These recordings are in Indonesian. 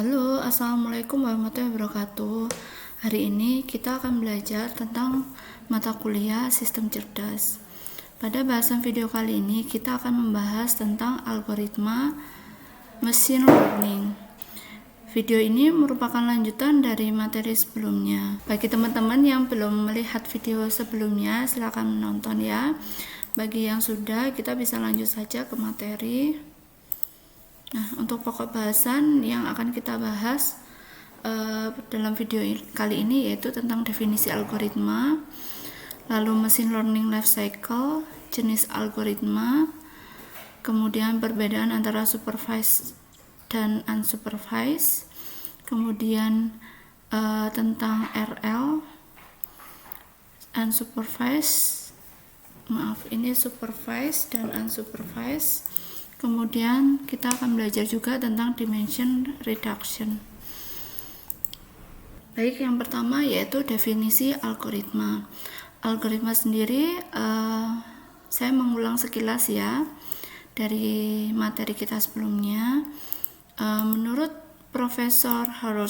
Halo, assalamualaikum warahmatullahi wabarakatuh. Hari ini kita akan belajar tentang mata kuliah sistem cerdas. Pada bahasan video kali ini kita akan membahas tentang algoritma machine learning. Video ini merupakan lanjutan dari materi sebelumnya. Bagi teman-teman yang belum melihat video sebelumnya, silakan menonton ya. Bagi yang sudah, kita bisa lanjut saja ke materi. Nah, untuk pokok bahasan yang akan kita bahas dalam video kali ini yaitu tentang definisi algoritma, lalu machine learning life cycle, jenis algoritma, kemudian perbedaan antara supervised dan unsupervised, kemudian tentang RL, unsupervised, supervised dan unsupervised. Kemudian kita akan belajar juga tentang dimension reduction. Baik, yang pertama yaitu definisi algoritma. Algoritma sendiri saya mengulang sekilas ya dari materi kita sebelumnya. Menurut Profesor Harold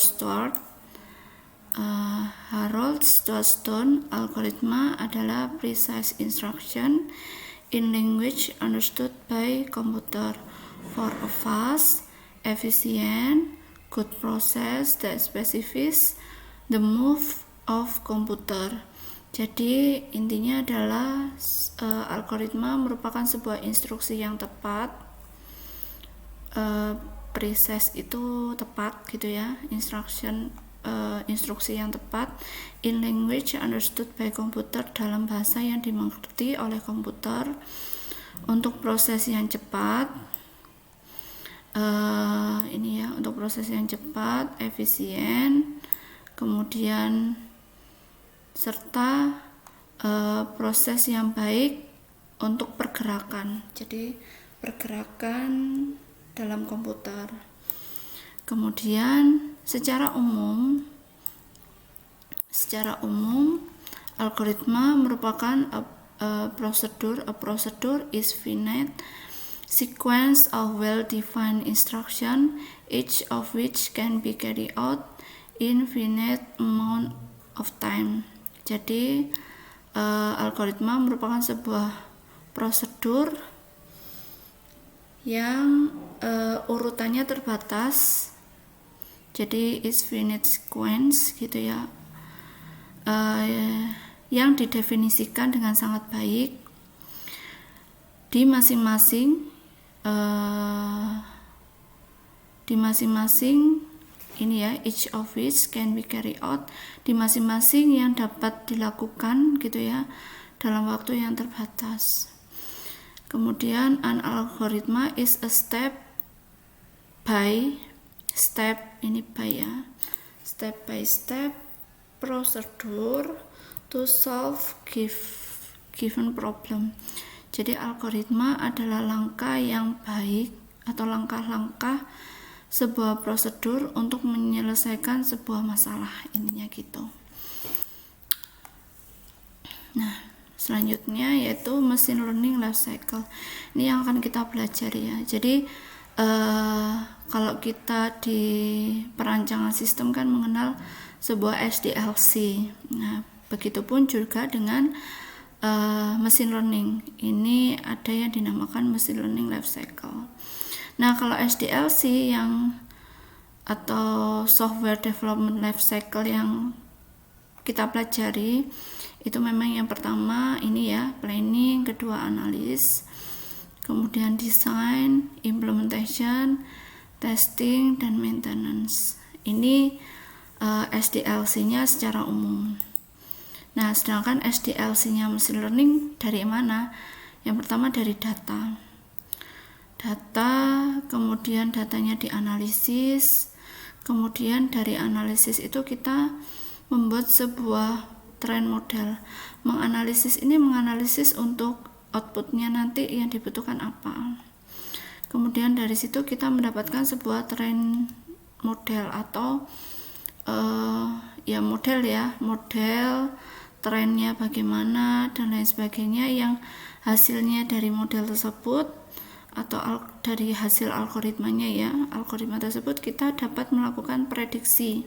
Stone, algoritma adalah precise instruction in language understood by computer for a fast, efficient, good process that specifies the move of computer. Jadi intinya adalah algoritma merupakan sebuah instruksi yang tepat. Precise itu tepat gitu ya, instruksi yang tepat in language understood by computer, dalam bahasa yang dimengerti oleh komputer, untuk proses yang cepat, untuk proses yang cepat, efisien, kemudian serta proses yang baik untuk pergerakan. Jadi pergerakan dalam komputer. Kemudian secara umum algoritma merupakan a procedure is finite sequence of well-defined instruction, each of which can be carried out in finite amount of time. Jadi algoritma merupakan sebuah prosedur yang urutannya terbatas. Jadi is finite sequence gitu ya, yang didefinisikan dengan sangat baik di masing-masing ini ya, each of which can be carried out, di masing-masing yang dapat dilakukan gitu ya dalam waktu yang terbatas. Kemudian an algoritma is a step by step procedure to solve given problem. Jadi algoritma adalah langkah yang baik atau langkah-langkah sebuah prosedur untuk menyelesaikan sebuah masalah, intinya gitu. Nah, selanjutnya yaitu machine learning life cycle. Ini yang akan kita pelajari ya. Jadi kalau kita di perancangan sistem kan mengenal sebuah SDLC. Nah, begitupun juga dengan machine learning. Ini ada yang dinamakan machine learning life cycle. Nah, kalau SDLC atau software development life cycle yang kita pelajari itu memang yang pertama ini ya, planning, kedua analis, kemudian design, implementation, testing, dan maintenance. Ini SDLC-nya secara umum. Nah, sedangkan SDLC-nya machine learning dari mana? Yang pertama dari data, kemudian datanya dianalisis, kemudian dari analisis itu kita membuat sebuah trend model. Menganalisis untuk outputnya nanti yang dibutuhkan apa. Kemudian dari situ kita mendapatkan sebuah trend model atau model trennya bagaimana dan lain sebagainya, yang hasilnya dari model tersebut atau dari hasil algoritmanya ya, algoritma tersebut kita dapat melakukan prediksi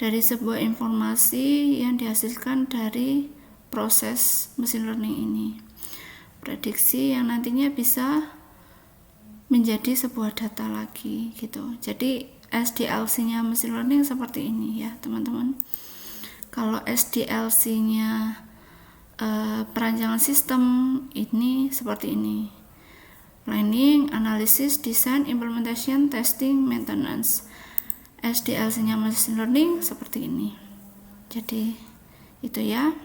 dari sebuah informasi yang dihasilkan dari proses machine learning ini. Prediksi yang nantinya bisa menjadi sebuah data lagi gitu. Jadi SDLC-nya machine learning seperti ini ya teman-teman. Kalau SDLC-nya perancangan sistem ini seperti ini: planning, analysis, design, implementation, testing, maintenance. SDLC-nya machine learning seperti ini. Jadi itu ya.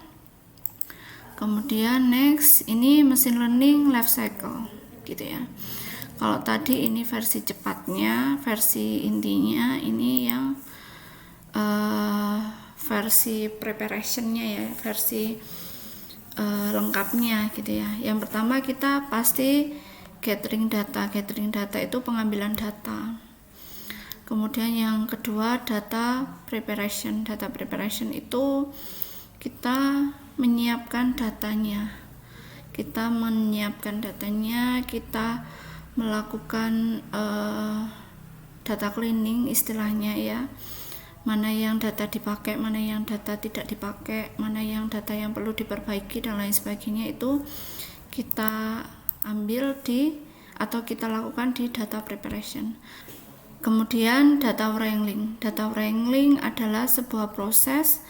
Kemudian next, ini machine learning life cycle gitu ya. Kalau tadi ini versi cepatnya, versi intinya, ini yang versi preparationnya ya, versi lengkapnya gitu ya. Yang pertama kita pasti gathering data itu pengambilan data. Kemudian yang kedua data preparation itu kita menyiapkan datanya, kita melakukan data cleaning istilahnya ya, mana yang data dipakai, mana yang data tidak dipakai, mana yang data yang perlu diperbaiki dan lain sebagainya, itu kita ambil atau kita lakukan di data preparation. Kemudian data wrangling adalah sebuah proses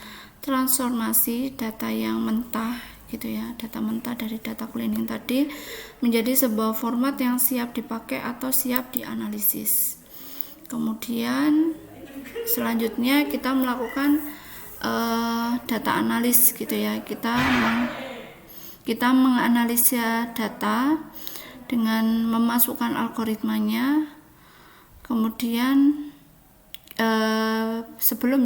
transformasi data yang mentah gitu ya, data mentah dari data cleaning tadi menjadi sebuah format yang siap dipakai atau siap dianalisis. Kemudian selanjutnya kita melakukan data analis gitu ya, kita menganalisa data dengan memasukkan algoritmanya. Kemudian sebelum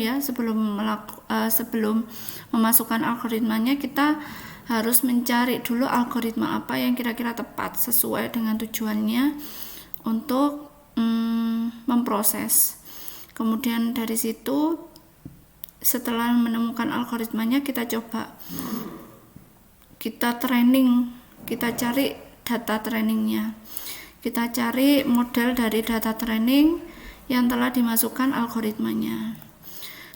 memasukkan algoritmanya, kita harus mencari dulu algoritma apa yang kira-kira tepat sesuai dengan tujuannya untuk memproses. Kemudian dari situ, setelah menemukan algoritmanya, kita coba, kita training, kita cari data trainingnya, kita cari model dari data training yang telah dimasukkan algoritmanya.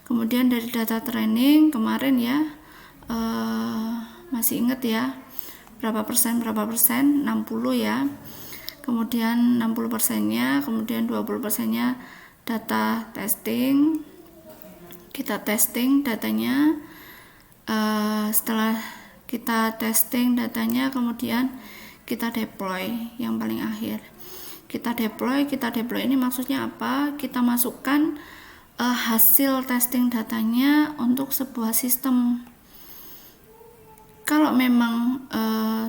Kemudian dari data training kemarin ya, masih ingat ya berapa persen, 60 ya. Kemudian 60%-nya, kemudian 20%-nya data testing. Kita testing datanya, setelah kita testing datanya, kemudian kita deploy yang paling akhir. Kita deploy ini maksudnya apa? Kita masukkan hasil testing datanya untuk sebuah sistem. Kalau memang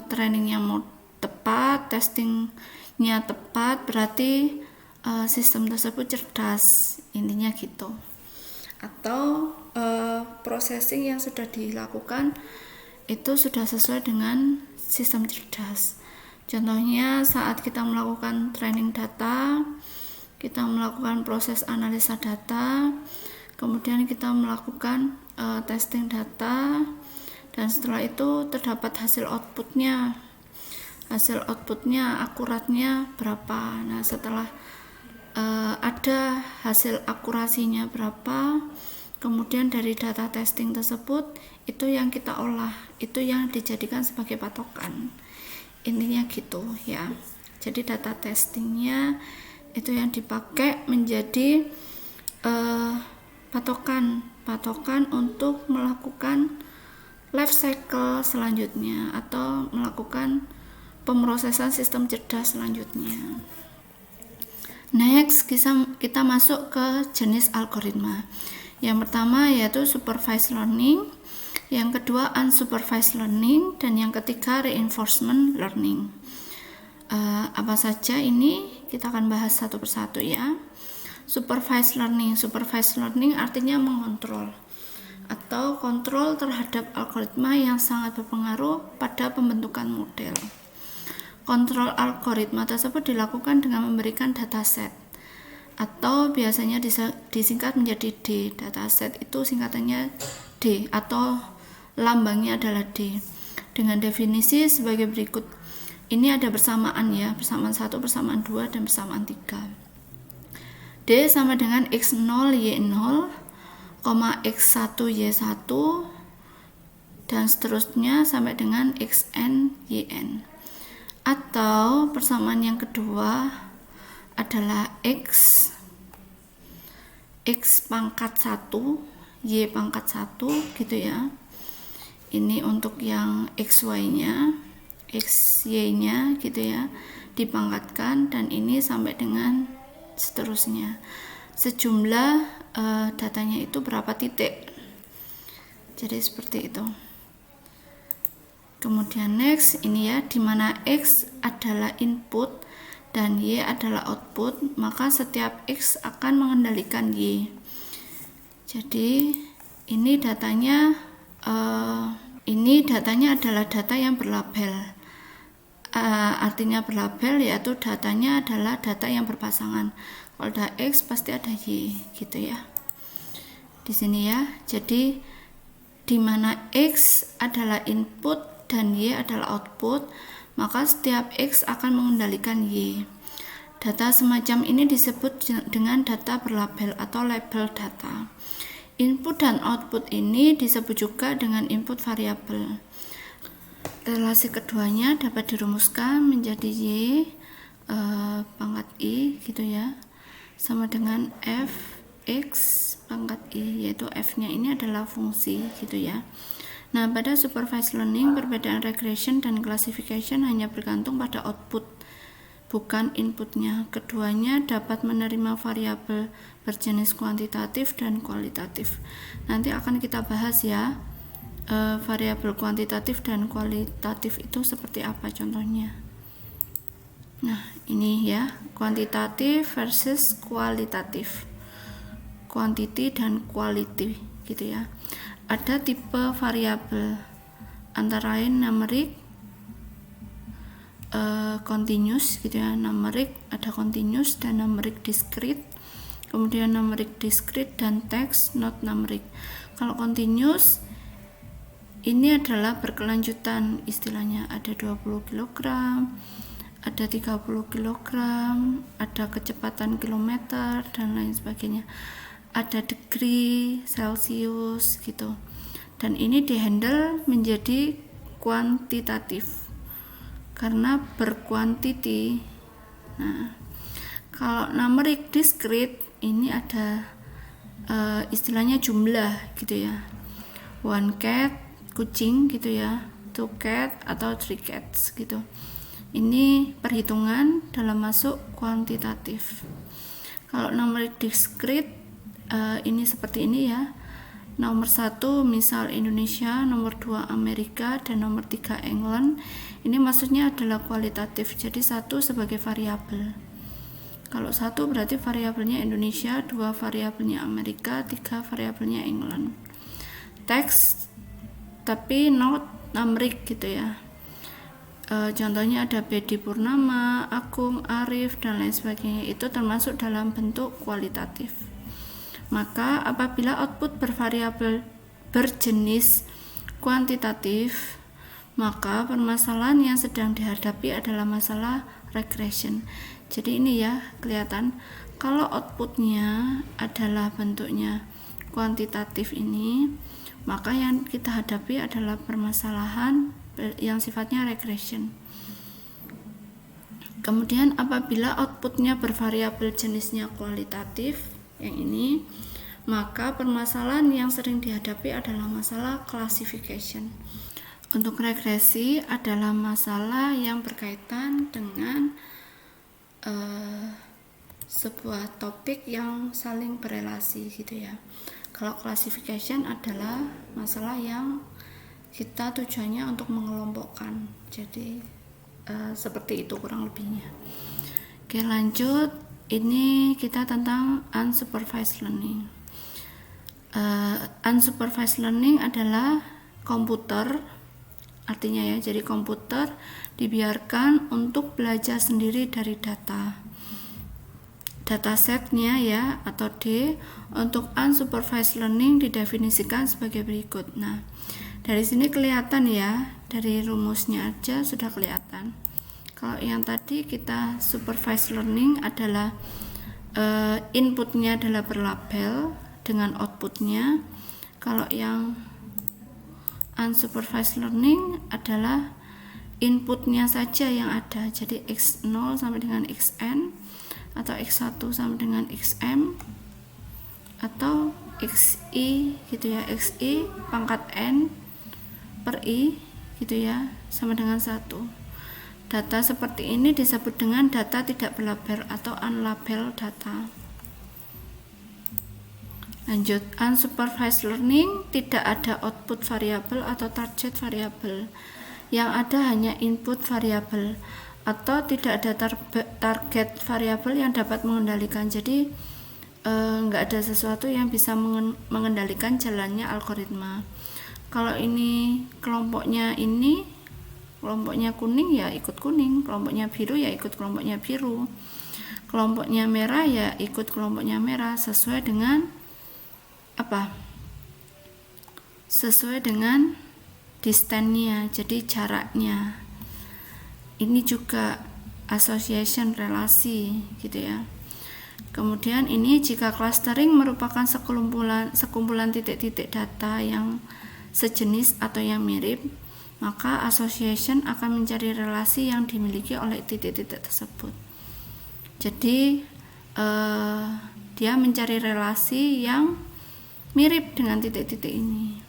trainingnya mau tepat, testingnya tepat, berarti sistem tersebut cerdas, intinya gitu. Atau processing yang sudah dilakukan itu sudah sesuai dengan sistem cerdas. Contohnya saat kita melakukan training data, kita melakukan proses analisa data, kemudian kita melakukan testing data, dan setelah itu terdapat hasil outputnya akuratnya berapa. Nah, setelah ada hasil akurasinya berapa, kemudian dari data testing tersebut itu yang kita olah, itu yang dijadikan sebagai patokan, intinya gitu ya. Jadi data testingnya itu yang dipakai menjadi patokan untuk melakukan life cycle selanjutnya atau melakukan pemrosesan sistem cerdas selanjutnya. Next, kita masuk ke jenis algoritma. Yang pertama yaitu supervised learning, yang kedua unsupervised learning, dan yang ketiga reinforcement learning. Apa saja ini? Kita akan bahas satu persatu ya. Supervised learning artinya mengontrol atau kontrol terhadap algoritma yang sangat berpengaruh pada pembentukan model. Kontrol algoritma tersebut dilakukan dengan memberikan dataset, atau biasanya disingkat menjadi D. Dataset itu singkatannya D atau lambangnya adalah D, dengan definisi sebagai berikut. ini ada bersamaan ya, bersamaan 1, bersamaan 2, dan bersamaan 3. D sama dengan X0 Y0, X1 Y1, dan seterusnya sampai dengan Xn Yn. Atau persamaan yang kedua adalah X pangkat 1 Y pangkat 1 gitu ya. Ini untuk yang XY nya, XY nya gitu ya, dipangkatkan, dan ini sampai dengan seterusnya. Sejumlah datanya itu berapa titik. Jadi seperti itu. Kemudian next ini ya, dimana X adalah input dan Y adalah output, maka setiap X akan mengendalikan Y. Jadi ini datanya adalah data yang berlabel. Artinya berlabel yaitu datanya adalah data yang berpasangan. Kalau ada X pasti ada Y gitu ya. Di sini ya. Jadi di mana X adalah input dan Y adalah output, maka setiap X akan mengendalikan Y. Data semacam ini disebut dengan data berlabel atau label data. Input dan output ini disebut juga dengan input variabel. Relasi keduanya dapat dirumuskan menjadi Y pangkat I gitu ya, sama dengan F X pangkat I, yaitu F nya ini adalah fungsi gitu ya. Nah, pada supervised learning perbedaan regression dan classification hanya bergantung pada output, bukan inputnya. Keduanya dapat menerima variabel berjenis kuantitatif dan kualitatif. Nanti akan kita bahas ya, variabel kuantitatif dan kualitatif itu seperti apa contohnya. Nah, ini ya, kuantitatif versus kualitatif, quantity dan quality gitu ya. Ada tipe variabel antara lain numeric, continuous gitu ya. Numeric ada continuous dan numeric discrete. Kemudian numeric discrete dan text not numeric. Kalau continuous ini adalah berkelanjutan, istilahnya ada 20 kg, ada 30 kg, ada kecepatan kilometer dan lain sebagainya. Ada degree Celsius gitu. Dan ini dihandle menjadi kuantitatif karena berkuantiti. Nah, kalau numeric discrete ini ada istilahnya jumlah gitu ya. One cat, kucing gitu ya, 2 cat atau 3 cats gitu. Ini perhitungan dalam masuk kuantitatif. Kalau numeric discrete ini seperti ini ya. Nomor 1 misal Indonesia, nomor 2 Amerika, dan nomor 3 England. Ini maksudnya adalah kualitatif. Jadi 1 sebagai variabel. Kalau 1 berarti variabelnya Indonesia, 2 variabelnya Amerika, 3 variabelnya England. Teks tapi not numeric gitu ya. Contohnya ada Bedi Purnama, Agung, Arif, dan lain sebagainya. Itu termasuk dalam bentuk kualitatif. Maka apabila output bervariabel berjenis kuantitatif, maka permasalahan yang sedang dihadapi adalah masalah regression. Jadi ini ya, kelihatan kalau outputnya adalah bentuknya kuantitatif ini, maka yang kita hadapi adalah permasalahan yang sifatnya regression. Kemudian apabila outputnya bervariabel jenisnya kualitatif, yang ini, maka permasalahan yang sering dihadapi adalah masalah classification. Untuk regresi adalah masalah yang berkaitan dengan sebuah topik yang saling berelasi gitu ya. Kalau classification adalah masalah yang kita tujuannya untuk mengelompokkan. Jadi seperti itu kurang lebihnya. Oke, lanjut. Ini kita tentang unsupervised learning. Unsupervised learning adalah komputer, artinya ya, jadi komputer dibiarkan untuk belajar sendiri dari data. Datasetnya ya, atau D, untuk unsupervised learning didefinisikan sebagai berikut. Nah, dari sini kelihatan ya, dari rumusnya aja sudah kelihatan. Kalau yang tadi kita supervised learning adalah inputnya adalah berlabel dengan outputnya. Kalau yang unsupervised learning adalah inputnya saja yang ada, jadi x0 sampai dengan xn, atau x1 sampai dengan xm, atau xi gitu ya, xi pangkat n per i gitu ya, sama dengan 1. Data seperti ini disebut dengan data tidak berlabel atau unlabeled data. Lanjut, unsupervised learning tidak ada output variabel atau target variabel. Yang ada hanya input variabel atau tidak ada target variabel yang dapat mengendalikan. Jadi nggak ada sesuatu yang bisa mengendalikan jalannya algoritma. Kalau ini kelompoknya kuning ya ikut kuning, kelompoknya biru ya ikut kelompoknya biru, kelompoknya merah ya ikut kelompoknya merah, sesuai dengan sesuai dengan distance-nya, jadi jaraknya. Ini juga association, relasi gitu ya. Kemudian ini jika clustering merupakan sekumpulan titik-titik data yang sejenis atau yang mirip, maka association akan mencari relasi yang dimiliki oleh titik-titik tersebut. Jadi dia mencari relasi yang mirip dengan titik-titik ini.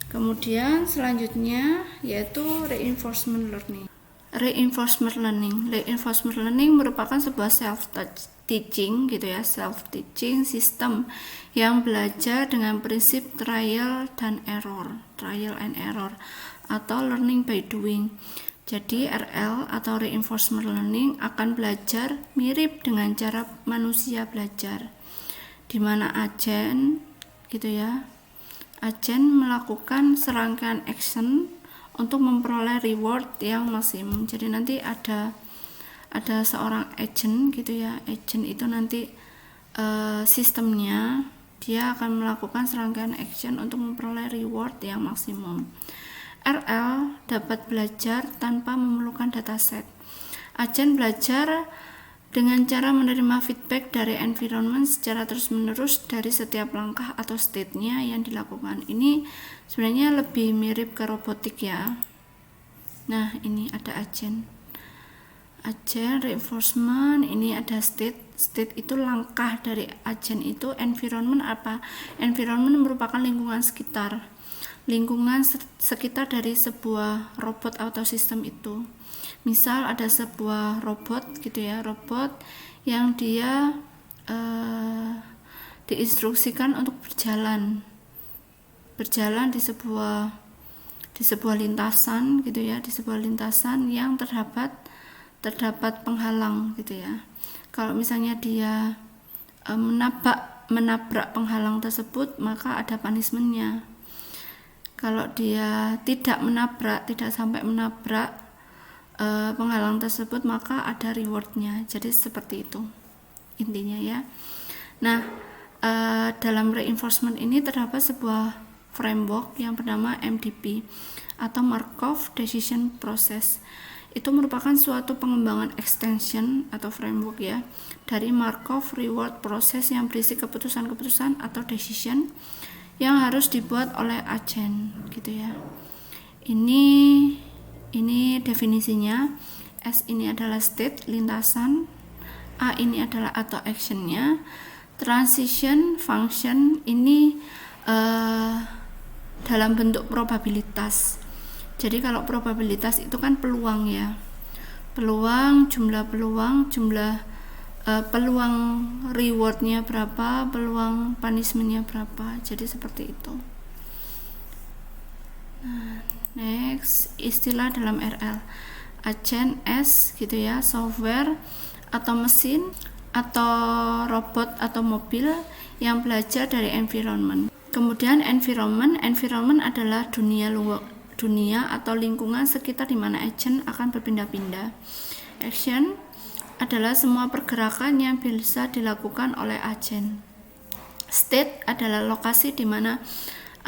Kemudian selanjutnya yaitu reinforcement learning. Reinforcement learning merupakan sebuah self-teaching gitu ya, self-teaching system yang belajar dengan prinsip trial and error atau learning by doing. Jadi RL atau reinforcement learning akan belajar mirip dengan cara manusia belajar, di mana agen gitu ya, agen melakukan serangkaian action untuk memperoleh reward yang maksimum. Jadi nanti ada seorang agent gitu ya, agent itu nanti sistemnya dia akan melakukan serangkaian action untuk memperoleh reward yang maksimum. RL dapat belajar tanpa memerlukan dataset. Agen belajar dengan cara menerima feedback dari environment secara terus-menerus dari setiap langkah atau state-nya yang dilakukan. Ini sebenarnya lebih mirip ke robotik ya. Nah, ini ada agen reinforcement, ini ada state itu langkah dari agen itu. Environment apa? Environment merupakan lingkungan sekitar dari sebuah robot atau sistem itu. Misal ada sebuah robot gitu ya, robot yang dia diinstruksikan untuk berjalan di sebuah lintasan gitu ya, di sebuah lintasan yang terdapat penghalang gitu ya. Kalau misalnya dia menabrak penghalang tersebut, maka ada punishment-nya. Kalau dia tidak sampai menabrak penghalang tersebut, maka ada rewardnya. Jadi seperti itu intinya ya. Nah, dalam reinforcement ini terdapat sebuah framework yang bernama MDP atau Markov Decision Process. Itu merupakan suatu pengembangan extension atau framework ya dari Markov Reward Process yang berisi keputusan-keputusan atau decision yang harus dibuat oleh agen gitu ya. Ini definisinya. S ini adalah state, lintasan. A ini adalah atau actionnya. Transition function ini dalam bentuk probabilitas. Jadi kalau probabilitas itu kan peluang ya, jumlah peluang rewardnya berapa, peluang punishmentnya berapa. Jadi seperti itu. Nah, next, istilah dalam RL. Agen S gitu ya, software atau mesin atau robot atau mobil yang belajar dari environment. Kemudian environment adalah dunia atau lingkungan sekitar di mana agen akan berpindah-pindah. Action adalah semua pergerakan yang bisa dilakukan oleh agen. State adalah lokasi di mana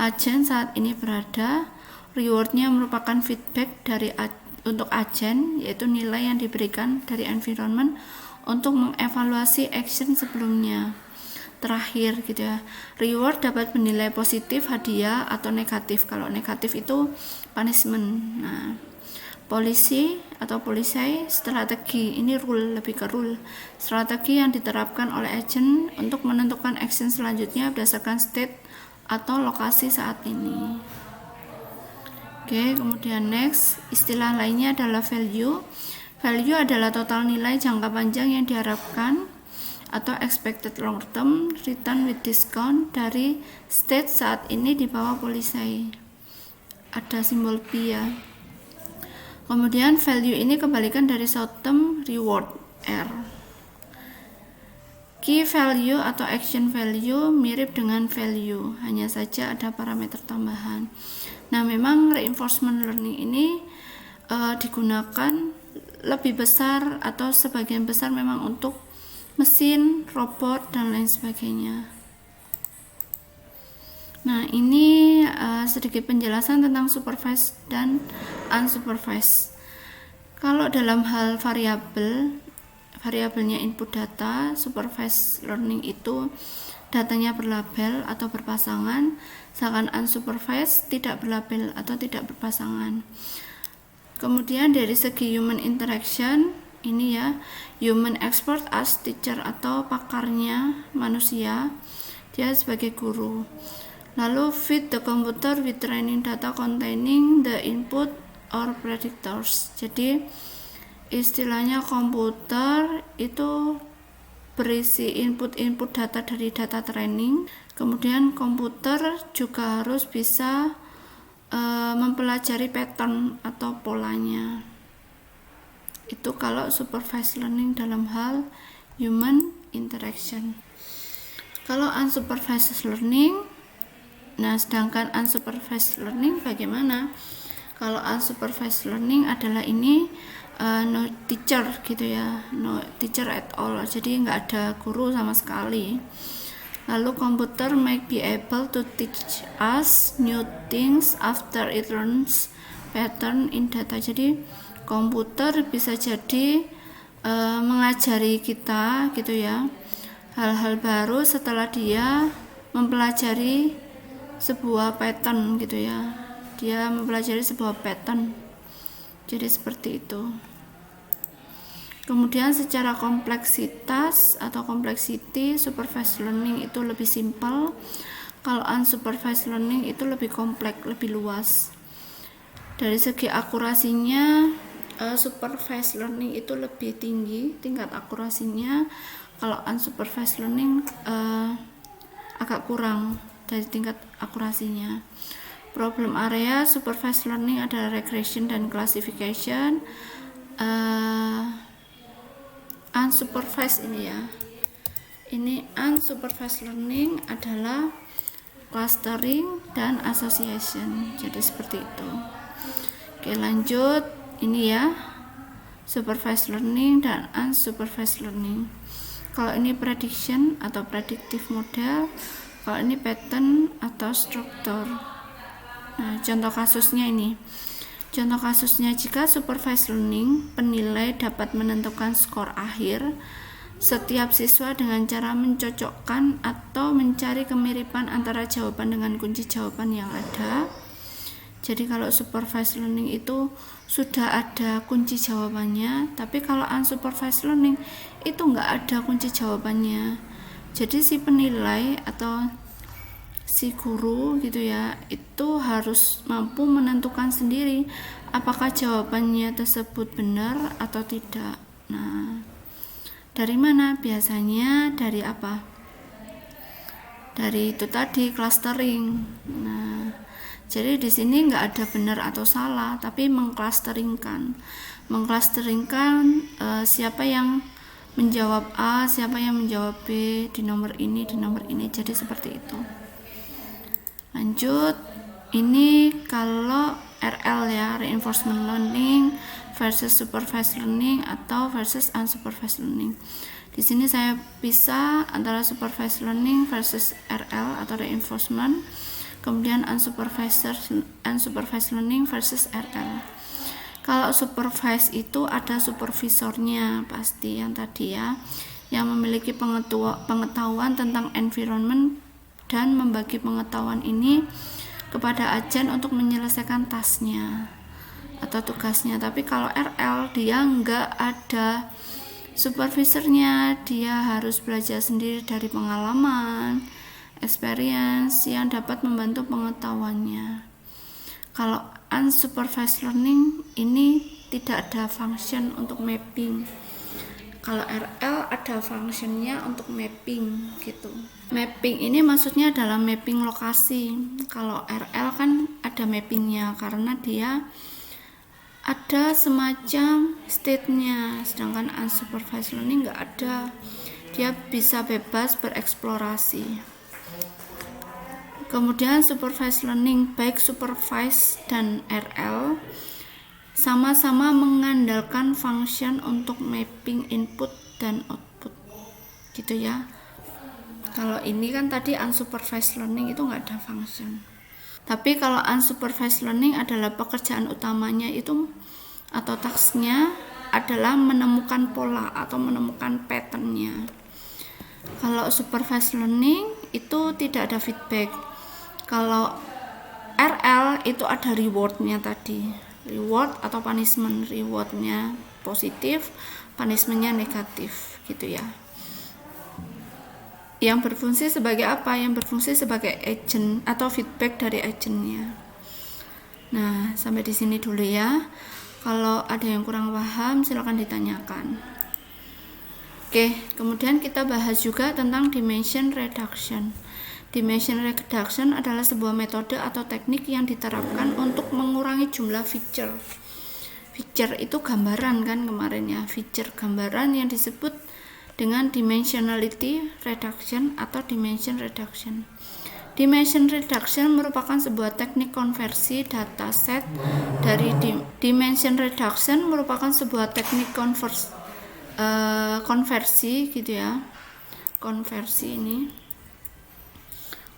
agen saat ini berada. Rewardnya merupakan feedback dari untuk agen, yaitu nilai yang diberikan dari environment untuk mengevaluasi action sebelumnya. Terakhir gitu ya, reward dapat bernilai positif, hadiah, atau negatif. Kalau negatif itu punishment. Nah, policy atau policy, strategi, ini rule, lebih ke rule, strategi yang diterapkan oleh agent untuk menentukan action selanjutnya berdasarkan state atau lokasi saat ini. Oke, kemudian next, istilah lainnya adalah value. Value adalah total nilai jangka panjang yang diharapkan atau expected long term return with discount dari state saat ini di bawah policy. Ada simbol P ya. Kemudian value ini kebalikan dari short term reward, R. Key value atau action value mirip dengan value, hanya saja ada parameter tambahan. Nah, memang reinforcement learning ini digunakan lebih besar atau sebagian besar memang untuk mesin, robot, dan lain sebagainya. Nah, ini sedikit penjelasan tentang supervised dan unsupervised. Kalau dalam hal variabelnya input data, supervised learning itu datanya berlabel atau berpasangan, sedangkan unsupervised tidak berlabel atau tidak berpasangan. Kemudian dari segi human interaction, ini ya, human expert as teacher atau pakarnya manusia, dia sebagai guru. Lalu feed the computer with training data containing the input or predictors. Jadi istilahnya komputer itu berisi input data dari data training. Kemudian komputer juga harus bisa mempelajari pattern atau polanya. Itu kalau supervised learning dalam hal human interaction. Kalau unsupervised learning, nah sedangkan unsupervised learning bagaimana? Kalau unsupervised learning adalah ini no teacher gitu ya, no teacher at all, jadi nggak ada guru sama sekali. Lalu komputer might be able to teach us new things after it learns pattern in data. Jadi komputer bisa jadi mengajari kita gitu ya hal-hal baru setelah dia mempelajari sebuah pattern gitu ya, dia mempelajari sebuah pattern. Jadi seperti itu. Kemudian secara kompleksitas atau complexity, supervised learning itu lebih simpel. Kalau unsupervised learning itu lebih kompleks, lebih luas. Dari segi akurasinya, supervised learning itu lebih tinggi tingkat akurasinya. Kalau unsupervised learning agak kurang dari tingkat akurasinya. Problem area supervised learning adalah regression dan classification. Unsupervised ini ya, ini unsupervised learning adalah clustering dan association. Jadi seperti itu. Oke, lanjut. Ini ya, supervised learning dan unsupervised learning. Kalau ini prediction atau predictive model, kalau ini pattern atau struktur. Nah, contoh kasusnya ini. Contoh kasusnya, jika supervised learning, penilai dapat menentukan skor akhir setiap siswa dengan cara mencocokkan atau mencari kemiripan antara jawaban dengan kunci jawaban yang ada. Jadi kalau supervised learning itu sudah ada kunci jawabannya, tapi kalau unsupervised learning itu nggak ada kunci jawabannya. Jadi si penilai atau si guru gitu ya, itu harus mampu menentukan sendiri apakah jawabannya tersebut benar atau tidak. Nah, dari mana? Biasanya dari apa? Dari itu tadi, clustering. Nah, jadi di sini nggak ada benar atau salah, tapi mengclusteringkan siapa yang menjawab A, siapa yang menjawab B di nomor ini, jadi seperti itu. Lanjut, ini kalau RL ya, reinforcement learning versus supervised learning atau versus unsupervised learning. Di sini saya pisah antara supervised learning versus RL atau reinforcement, kemudian unsupervised learning versus RL. Kalau supervise itu ada supervisornya pasti yang tadi ya, yang memiliki pengetahuan tentang environment dan membagi pengetahuan ini kepada agen untuk menyelesaikan tasnya atau tugasnya. Tapi kalau RL dia nggak ada supervisornya, dia harus belajar sendiri dari pengalaman, experience yang dapat membantu pengetahuannya. Kalau unsupervised learning ini tidak ada function untuk mapping. Kalau RL ada functionnya untuk mapping gitu. Mapping ini maksudnya adalah mapping lokasi. Kalau RL kan ada mappingnya karena dia ada semacam state-nya, sedangkan unsupervised learning nggak ada. Dia bisa bebas bereksplorasi. Kemudian supervised learning, baik supervised dan RL sama-sama mengandalkan function untuk mapping input dan output gitu ya. Kalau ini kan tadi unsupervised learning itu nggak ada function. Tapi kalau unsupervised learning adalah pekerjaan utamanya itu atau tasknya adalah menemukan pola atau menemukan patternnya. Kalau supervised learning itu tidak ada feedback. Kalau RL itu ada rewardnya tadi, reward atau punishment. Rewardnya positif, punishmentnya negatif gitu ya. Yang berfungsi sebagai apa? Yang berfungsi sebagai agent atau feedback dari agentnya. Nah, sampai di sini dulu ya. Kalau ada yang kurang paham silakan ditanyakan. Oke, kemudian kita bahas juga tentang dimension reduction. Dimension reduction adalah sebuah metode atau teknik yang diterapkan untuk mengurangi jumlah feature. Feature itu gambaran kan kemarin ya, feature gambaran yang disebut dengan dimensionality reduction atau dimension reduction. Dimension reduction merupakan sebuah teknik konversi dataset dari dimension reduction merupakan sebuah teknik konversi gitu ya.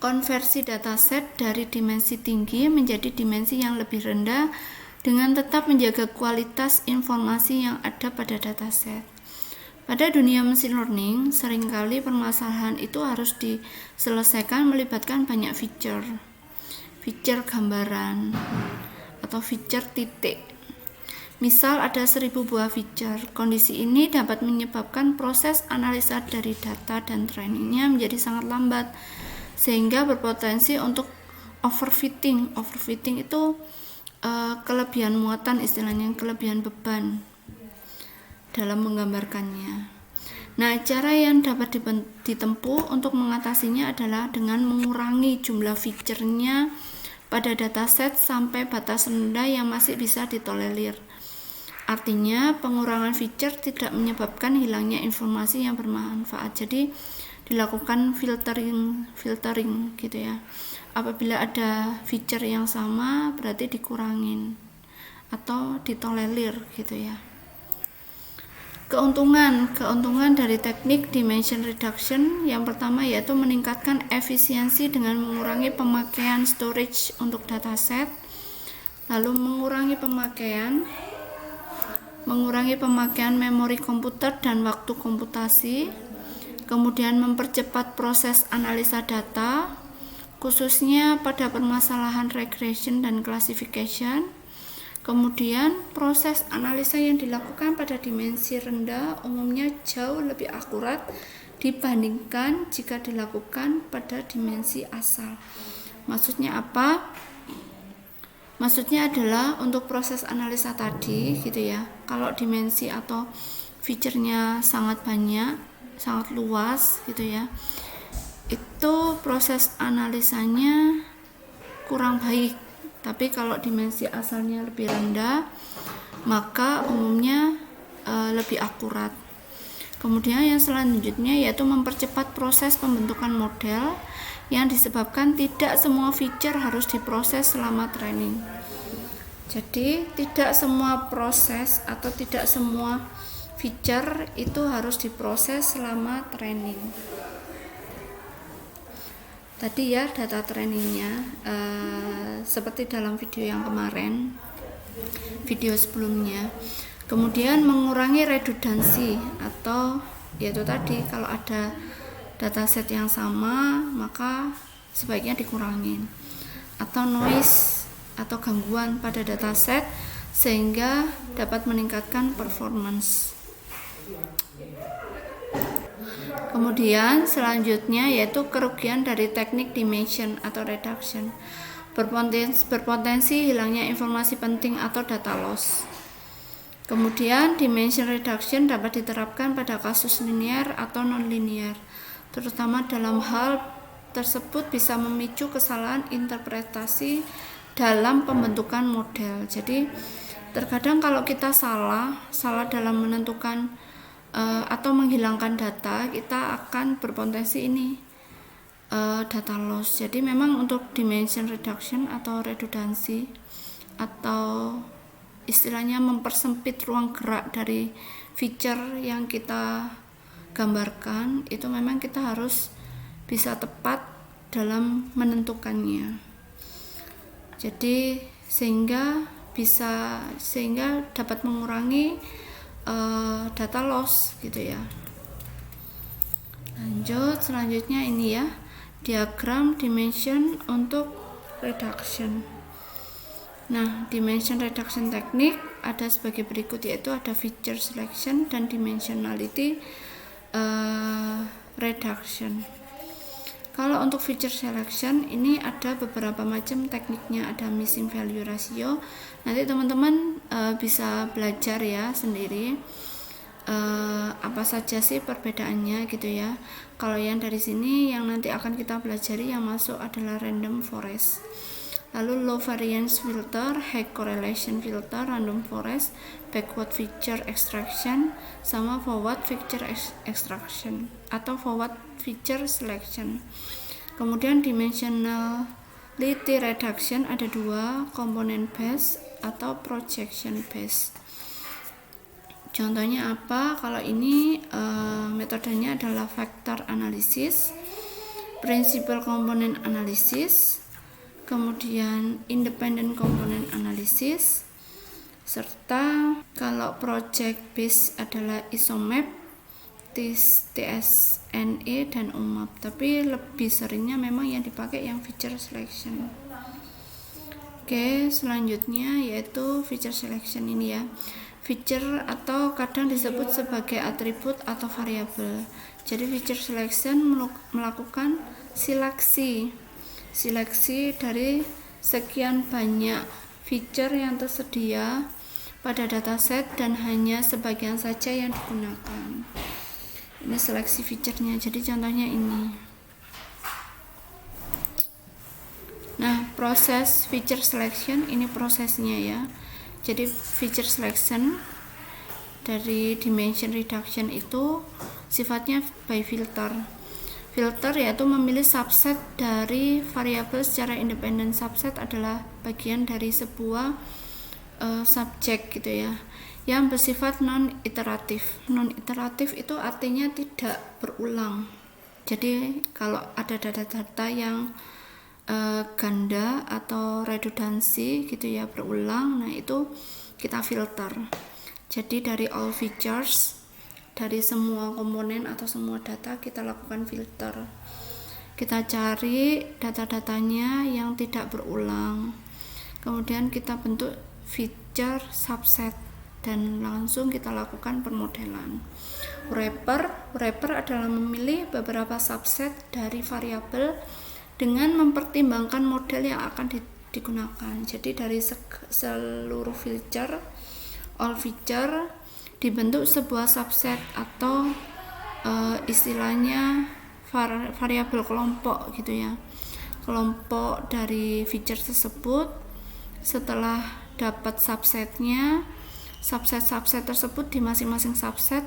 Konversi dataset dari dimensi tinggi menjadi dimensi yang lebih rendah dengan tetap menjaga kualitas informasi yang ada pada dataset. Pada dunia machine learning, seringkali permasalahan itu harus diselesaikan melibatkan banyak feature gambaran atau feature titik. Misal ada 1000 buah feature. Kondisi ini dapat menyebabkan proses analisa dari data dan trainingnya menjadi sangat lambat, sehingga berpotensi untuk overfitting. Overfitting itu kelebihan muatan, istilahnya kelebihan beban dalam menggambarkannya. Nah, cara yang dapat ditempuh untuk mengatasinya adalah dengan mengurangi jumlah feature-nya pada dataset sampai batas rendah yang masih bisa ditolerir. Artinya, pengurangan feature tidak menyebabkan hilangnya informasi yang bermanfaat. Jadi, dilakukan filtering gitu ya. Apabila ada feature yang sama, berarti dikurangin atau ditolerir gitu ya. Keuntungan dari teknik dimension reduction yang pertama yaitu meningkatkan efisiensi dengan mengurangi pemakaian storage untuk dataset, lalu mengurangi pemakaian memori komputer dan waktu komputasi, kemudian mempercepat proses analisa data khususnya pada permasalahan regression dan classification. Kemudian proses analisa yang dilakukan pada dimensi rendah umumnya jauh lebih akurat dibandingkan jika dilakukan pada dimensi asal. Maksudnya apa? Maksudnya adalah untuk proses analisa tadi gitu ya. Kalau dimensi atau feature-nya sangat banyak, sangat luas gitu ya. Itu proses analisanya kurang baik. Tapi kalau dimensi asalnya lebih rendah, maka umumnya lebih akurat. Kemudian yang selanjutnya yaitu mempercepat proses pembentukan model yang disebabkan tidak semua feature harus diproses selama training. Jadi tidak semua proses atau tidak semua feature itu harus diproses selama training. Tadi ya data trainingnya seperti dalam video yang kemarin video sebelumnya. Kemudian mengurangi redundansi, atau yaitu tadi kalau ada dataset yang sama maka sebaiknya dikurangin, atau noise atau gangguan pada dataset sehingga dapat meningkatkan performance. Kemudian selanjutnya yaitu kerugian dari teknik dimension atau reduction, berpotensi hilangnya informasi penting atau data loss. Kemudian dimension reduction dapat diterapkan pada kasus linear atau non-linear, terutama dalam hal tersebut bisa memicu kesalahan interpretasi dalam pembentukan model. Jadi terkadang kalau kita salah dalam menentukan atau menghilangkan data, kita akan berpotensi ini data loss. Jadi memang untuk dimension reduction atau redundansi atau istilahnya mempersempit ruang gerak dari feature yang kita gambarkan, itu memang kita harus bisa tepat dalam menentukannya. Jadi sehingga dapat mengurangi data loss gitu ya. Selanjutnya ini ya, diagram dimension untuk reduction. Nah, dimension reduction teknik ada sebagai berikut, yaitu ada feature selection dan dimensionality reduction. Kalau untuk feature selection ini ada beberapa macam tekniknya, ada missing value ratio. Nanti teman-teman bisa belajar ya sendiri apa saja sih perbedaannya gitu ya. Kalau yang dari sini yang nanti akan kita pelajari yang masuk adalah random forest, lalu low variance filter, high correlation filter, random forest, backward feature extraction, sama forward feature extraction atau forward feature selection. Kemudian dimensionality reduction ada dua, component based atau projection based. Contohnya apa? Kalau ini metodenya adalah vector analysis, principal component analysis, kemudian independent component analysis, serta kalau project base adalah isomap, TSNE dan UMAP, tapi lebih seringnya memang yang dipakai yang feature selection. Oke, selanjutnya yaitu feature selection ini ya. Feature atau kadang disebut sebagai atribut atau variabel. Jadi feature selection melakukan seleksi dari sekian banyak feature yang tersedia pada dataset dan hanya sebagian saja yang digunakan. Ini seleksi feature-nya. Jadi contohnya ini. Nah, proses feature selection ini prosesnya ya. Jadi feature selection dari dimension reduction itu sifatnya by filter. Filter yaitu memilih subset dari variabel secara independen. Subset adalah bagian dari sebuah subjek gitu ya, yang bersifat non-iteratif. Non-iteratif itu artinya tidak berulang. Jadi kalau ada data-data yang ganda atau redundansi gitu ya, berulang, nah itu kita filter. Jadi dari all features, dari semua komponen atau semua data kita lakukan filter. Kita cari data-datanya yang tidak berulang, kemudian kita bentuk feature subset dan langsung kita lakukan permodelan. Wrapper adalah memilih beberapa subset dari variabel dengan mempertimbangkan model yang akan digunakan. Jadi dari seluruh feature, all feature dibentuk sebuah subset atau istilahnya variabel kelompok gitu ya. Kelompok dari feature tersebut. Setelah dapat subsetnya, subset tersebut di masing-masing subset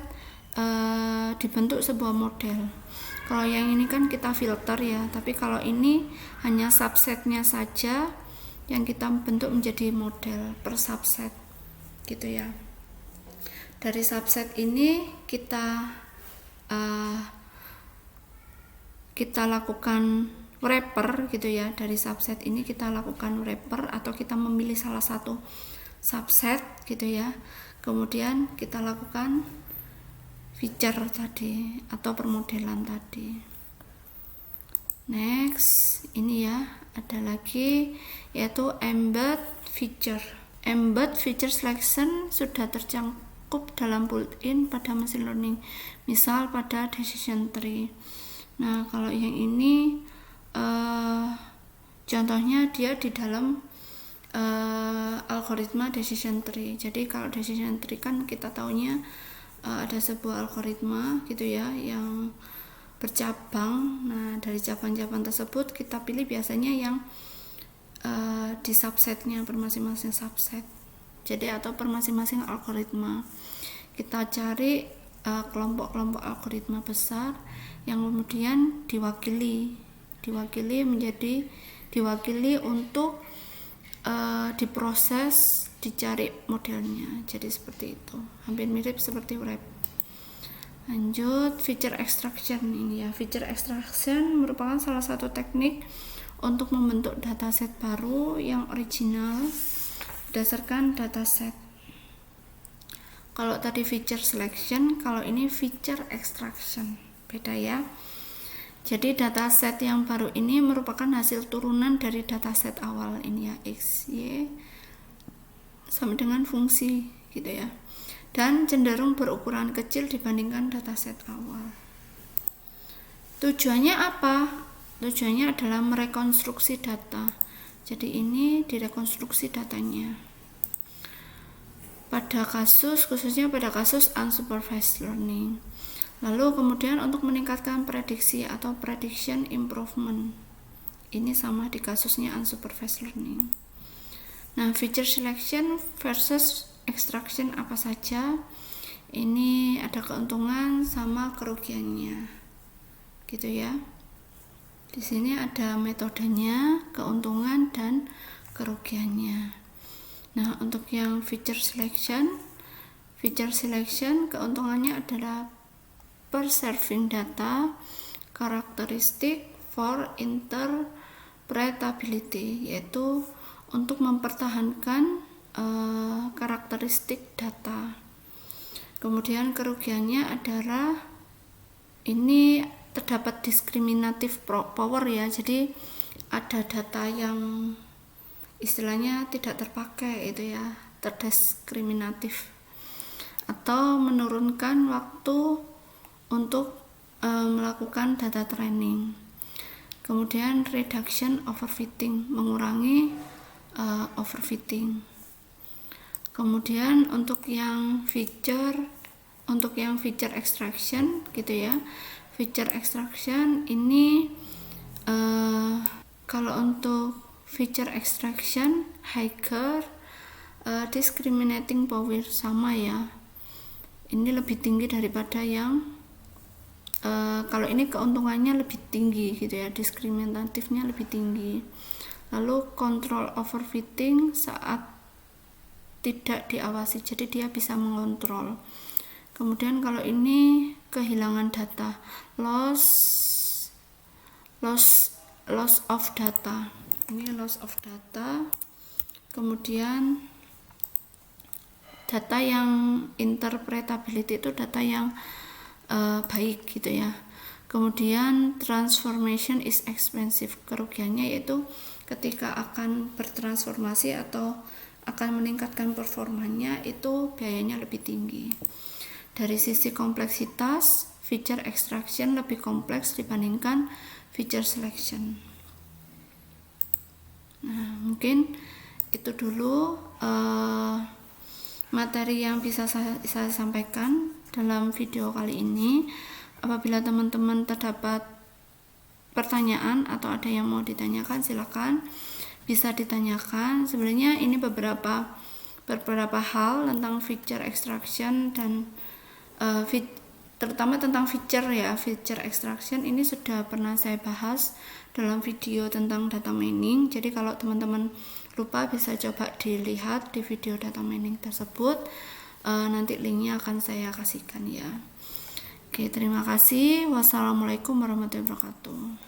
dibentuk sebuah model. Kalau yang ini kan kita filter ya, tapi kalau ini hanya subsetnya saja yang kita bentuk menjadi model per subset gitu ya. Dari subset ini kita lakukan wrapper gitu ya. Dari subset ini kita lakukan wrapper atau kita memilih salah satu subset gitu ya. Kemudian kita lakukan feature tadi atau permodelan tadi. Next, ini ya, ada lagi yaitu embed feature. Embed feature selection sudah tercakup dalam built-in pada machine learning, misal pada decision tree. Nah, kalau yang ini contohnya dia di dalam algoritma decision tree. Jadi kalau decision tree kan kita taunya ada sebuah algoritma gitu ya yang bercabang. Nah, dari cabang-cabang tersebut kita pilih biasanya yang di subsetnya per masing-masing subset. Jadi atau per masing-masing algoritma. Kita cari kelompok-kelompok algoritma besar yang kemudian diwakili untuk diproses, dicari modelnya. Jadi seperti itu. Hampir mirip seperti wrap. Lanjut, feature extraction ini ya. Feature extraction merupakan salah satu teknik untuk membentuk dataset baru yang original berdasarkan dataset. Kalau tadi feature selection, kalau ini feature extraction. Beda ya. Jadi dataset yang baru ini merupakan hasil turunan dari dataset awal ini ya, X, Y sama dengan fungsi gitu ya. Dan cenderung berukuran kecil dibandingkan dataset awal. Tujuannya apa? Tujuannya adalah merekonstruksi data. Jadi ini direkonstruksi datanya. Khususnya pada kasus unsupervised learning. Lalu kemudian untuk meningkatkan prediksi atau prediction improvement. Ini sama di kasusnya unsupervised learning. Nah, feature selection versus extraction apa saja? Ini ada keuntungan sama kerugiannya. Gitu ya. Di sini ada metodenya, keuntungan dan kerugiannya. Nah, untuk yang feature selection keuntungannya adalah preserving data, karakteristik for interpretability, yaitu untuk mempertahankan karakteristik data. Kemudian kerugiannya adalah ini terdapat diskriminatif power ya. Jadi ada data yang istilahnya tidak terpakai itu ya, terdiskriminatif, atau menurunkan waktu untuk melakukan data training. Kemudian reduction overfitting, mengurangi overfitting. Kemudian untuk yang feature extraction gitu ya. Feature extraction ini kalau untuk feature extraction higher discriminating power sama ya. Ini lebih tinggi daripada yang kalau ini keuntungannya lebih tinggi gitu ya, diskriminatifnya lebih tinggi. Lalu control overfitting saat tidak diawasi, jadi dia bisa mengontrol. Kemudian kalau ini kehilangan data, loss of data. Ini loss of data. Kemudian data yang interpretability itu data yang baik gitu ya. Kemudian transformation is expensive. Kerugiannya yaitu ketika akan bertransformasi atau akan meningkatkan performanya itu biayanya lebih tinggi. Dari sisi kompleksitas, feature extraction lebih kompleks dibandingkan feature selection. Nah, mungkin itu dulu materi yang bisa saya sampaikan dalam video kali ini. Apabila teman-teman terdapat pertanyaan atau ada yang mau ditanyakan, silakan bisa ditanyakan. Sebenarnya ini beberapa hal tentang feature extraction dan terutama tentang feature extraction ini sudah pernah saya bahas dalam video tentang data mining. Jadi kalau teman-teman lupa bisa coba dilihat di video data mining tersebut, nanti linknya akan saya kasihkan ya. Oke, terima kasih. Wassalamualaikum warahmatullahi wabarakatuh.